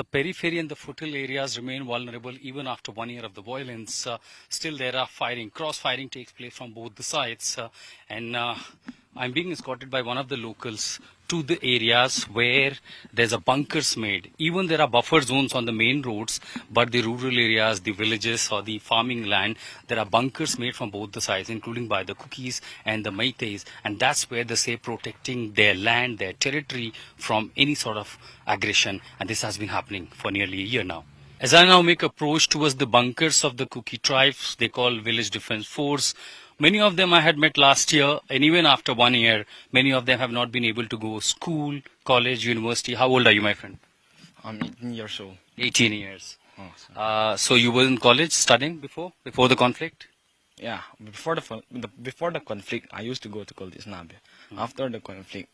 The periphery and the foothill areas remain vulnerable even after 1 year of the violence. Still, there are cross-firing takes place from both the sides, and I'm being escorted by one of the locals to the areas where there's a bunkers made. Even there are buffer zones on the main roads, but the rural areas, the villages or the farming land, there are bunkers made from both the sides, including by the Cookies and the Meiteis, and that's where they say protecting their land, their territory from any sort of aggression, and this has been happening for nearly a year now. As I now make approach towards the bunkers of the Kuki tribes, they call Village Defense Force. Many of them I had met last year, and even after 1 year, many of them have not been able to go school, college, university. How old are you, my friend? I'm 18 years old. 18 years. Oh, So you were in college studying before the conflict? yeah, before the conflict, I used to go to college. After the conflict,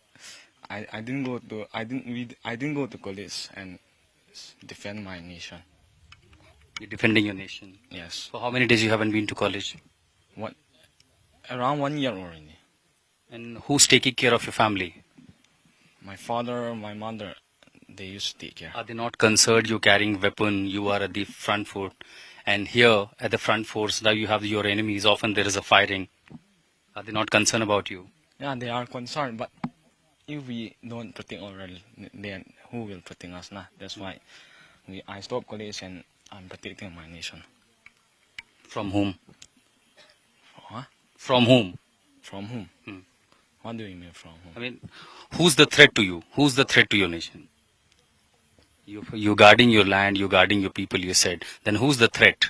I didn't go to college and defend my nation. You're defending your nation. Yes. For how many days you haven't been to college? Around 1 year already. And who's taking care of your family? My father, my mother, they used to take care. Are they not concerned you're carrying weapon, you are at the front fort, and here at the front force now you have your enemies, often there is a firing. Are they not concerned about you? Yeah, they are concerned, but if we don't protect our, then who will protect us? That's why I stopped college and I'm protecting my nation. From whom? Huh? From whom? From whom? What do you mean from whom? I mean, who's the threat to you? Who's the threat to your nation? You're guarding your land, you're guarding your people, you said. Then who's the threat?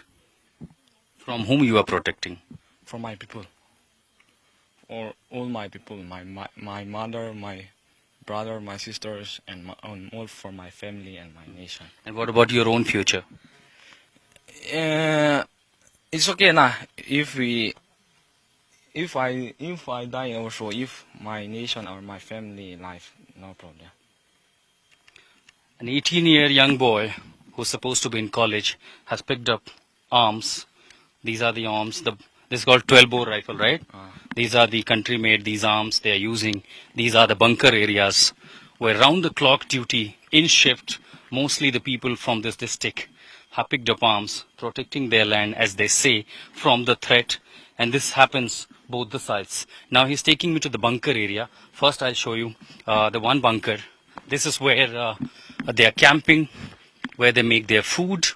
From whom you are protecting? From my people. Or all my people, my mother, my brother, my sisters, and all for my family and my nation. And what about your own future? It's okay if I die also, if my nation or my family life, no problem. An 18-year young boy who's supposed to be in college has picked up arms. These are the arms. This is called 12-bore rifle, right? These are the country-made, these arms they are using. These are the bunker areas where round-the-clock duty, in shift, mostly the people from this district have picked up arms, protecting their land, as they say, from the threat. And this happens both the sides. Now he's taking me to the bunker area. First I'll show you the one bunker. This is where they are camping, where they make their food.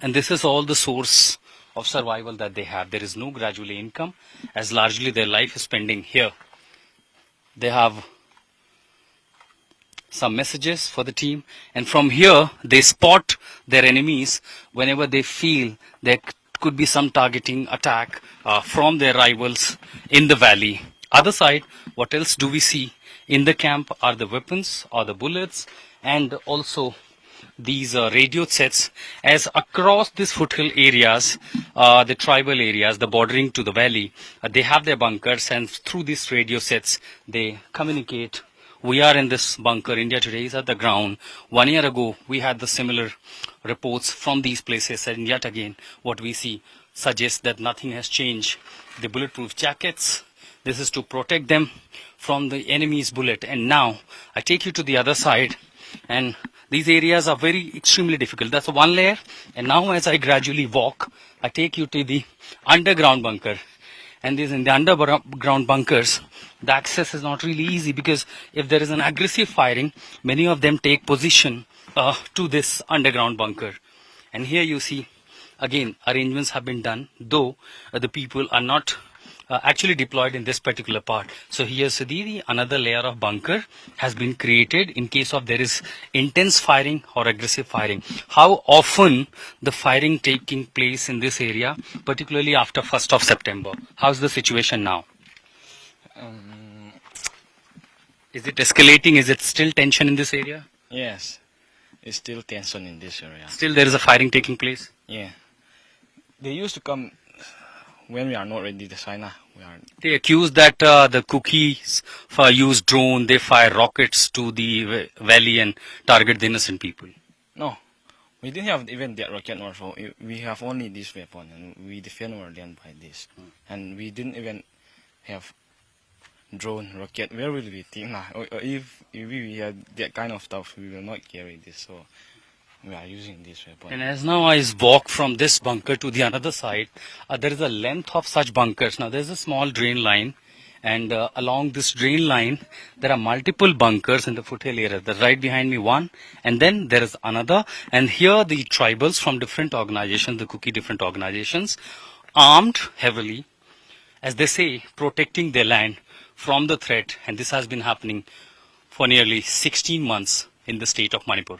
And this is all the source of survival that they have. There is no gradual income, as largely their life is spending here. They have some messages for the team, and from here they spot their enemies whenever they feel there could be some targeting attack from their rivals in the valley. Other side, what else do we see in the camp are the weapons or the bullets, and also these radio sets, as across these foothill areas, the tribal areas, the bordering to the valley, they have their bunkers, and through these radio sets they communicate. We are in this bunker. India today is at the ground. 1 year ago we had the similar reports from these places, and yet again what we see suggests that nothing has changed. The bulletproof jackets, this is to protect them from the enemy's bullet. And now I take you to the other side, and these areas are extremely difficult. That's one layer, and now as I gradually walk, I take you to the underground bunker. And in the underground bunkers, the access is not really easy, because if there is an aggressive firing, many of them take position to this underground bunker. And here you see, again, arrangements have been done, though the people are not actually deployed in this particular part. So here, Sadidi, another layer of bunker has been created in case of there is intense firing or aggressive firing. How often the firing taking place in this area, particularly after 1st of September? How's the situation now? Is it escalating? Is it still tension in this area? Yes, it's still tension in this area. Still there is a firing taking place? Yeah. They used to come when we are not ready to sign. They accuse that the Cookies use drone, they fire rockets to the valley and target the innocent people. No, we didn't have even that rocket also. We have only this weapon, and we defend our land by this. And we didn't even have drone, rocket. Where will we think? If we had that kind of stuff, we will not carry this. So we are using this weapon. And as now I walk from this bunker to the another side, there is a length of such bunkers. Now there is a small drain line, and along this drain line, there are multiple bunkers in the foothill area. There's right behind me one, and then there is another. And here the tribals from different organizations, the Kuki different organizations, armed heavily, as they say, protecting their land from the threat. And this has been happening for nearly 16 months in the state of Manipur.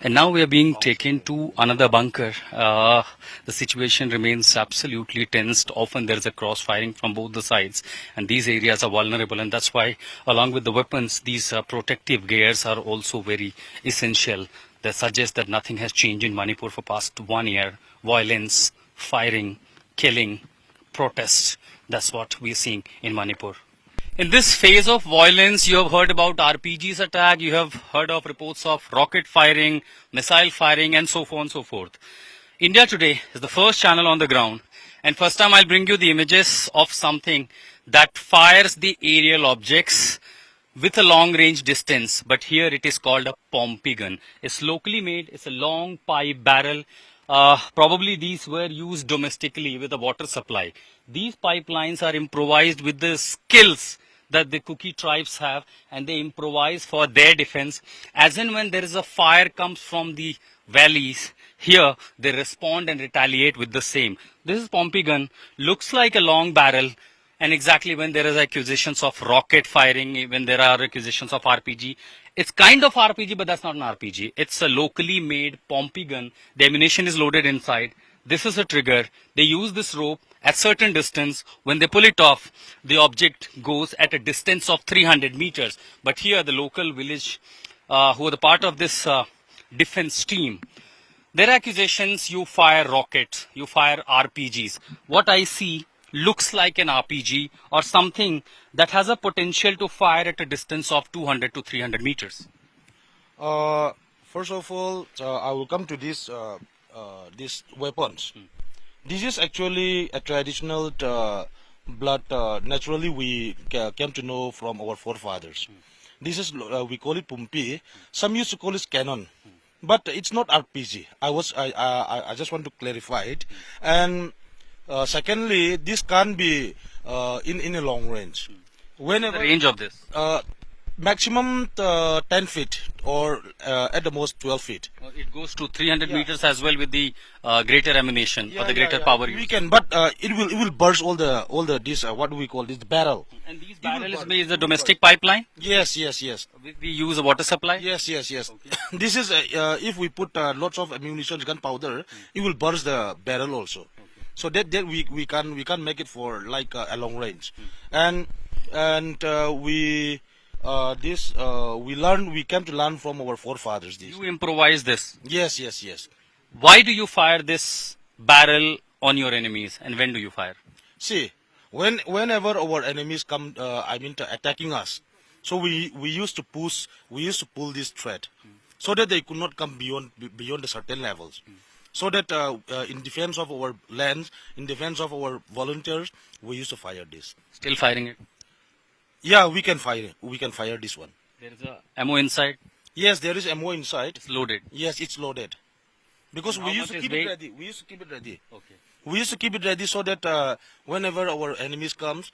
And now we are being taken to another bunker. The situation remains absolutely tensed. Often there is a cross firing from both the sides, and these areas are vulnerable. And that's why, along with the weapons, these protective gears are also very essential. That suggests that nothing has changed in Manipur for past 1 year. Violence, firing, killing, protests. That's what we are seeing in Manipur. In this phase of violence, you have heard about RPGs attack, you have heard of reports of rocket firing, missile firing, and so on and so forth. India Today is the first channel on the ground, and first time I'll bring you the images of something that fires the aerial objects with a long range distance, but here it is called a Pompey gun. It's locally made, it's a long pipe barrel. Probably these were used domestically with a water supply. These pipelines are improvised with the skills that the Kuki tribes have, and they improvise for their defense. As in when there is a fire comes from the valleys, here they respond and retaliate with the same. This is Pompey gun, looks like a long barrel, and exactly when there is accusations of rocket firing, when there are accusations of RPG, it's kind of RPG, but that's not an RPG. It's a locally made Pompey gun. The ammunition is loaded inside. This is a trigger. They use this rope at certain distance. When they pull it off, the object goes at a distance of 300 meters. But here, the local village, who are the part of this defense team, their accusations: you fire rockets, you fire RPGs. What I see looks like an RPG or something that has a potential to fire at a distance of 200 to 300 meters. First of all, I will come to these weapons. This is actually a traditional blood. Naturally, we came to know from our forefathers. This is we call it Pumpi. Some used to call it cannon, but it's not RPG. I just want to clarify it. And secondly, this can be in a long range. Whenever The range of this? Maximum 10 feet or at the most 12 feet. It goes to 300 meters as well with the greater ammunition or the greater power We use. can, but it will burst all the this what do we call this barrel. And these barrels is a domestic pipeline? Yes. We use a water supply? Yes. This is if we put lots of ammunition, gunpowder, it will burst the barrel also. So that we can make it for like a long range, and we came to learn from our forefathers this. You improvise this. Yes. Why do you fire this barrel on your enemies, and when do you fire? See, whenever our enemies come, attacking us, so we used to pull this thread, so that they could not come beyond the certain levels. So that in defense of our lands, in defense of our volunteers, we used to fire this. Still firing it? Yeah, we can fire it. We can fire this one. There is a ammo inside? Yes, there is ammo inside. It's loaded. Yes, it's loaded. Because And we how used to much keep is it weight? ready. We used to keep it ready. Okay. We used to keep it ready so that whenever our enemies comes,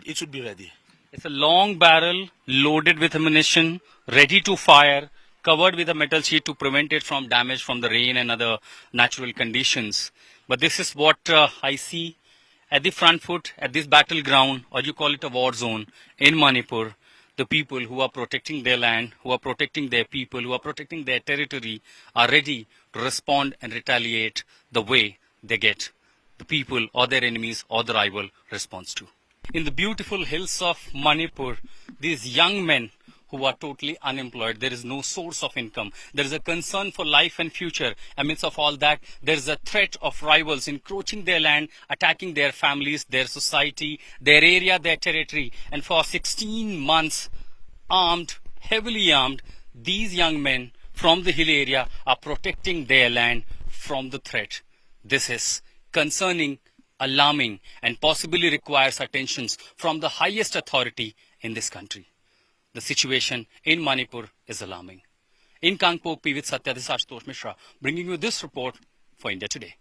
it should be ready. It's a long barrel loaded with ammunition, ready to fire, covered with a metal sheet to prevent it from damage from the rain and other natural conditions. But this is what I see at the front foot, at this battleground, or you call it a war zone in Manipur. The people who are protecting their land, who are protecting their people, who are protecting their territory, are ready to respond and retaliate the way they get the people or their enemies or the rival response to. In the beautiful hills of Manipur, these young men who are totally unemployed, there is no source of income, there is a concern for life and future. Amidst of all that, there is a threat of rivals encroaching their land, attacking their families, their society, their area, their territory. And for 16 months, armed, heavily armed, these young men from the hill area are protecting their land from the threat. This is concerning, alarming, and possibly requires attentions from the highest authority in this country. The situation in Manipur is alarming. In Kangpokpi with Satyadis Ashutosh Mishra, bringing you this report for India Today.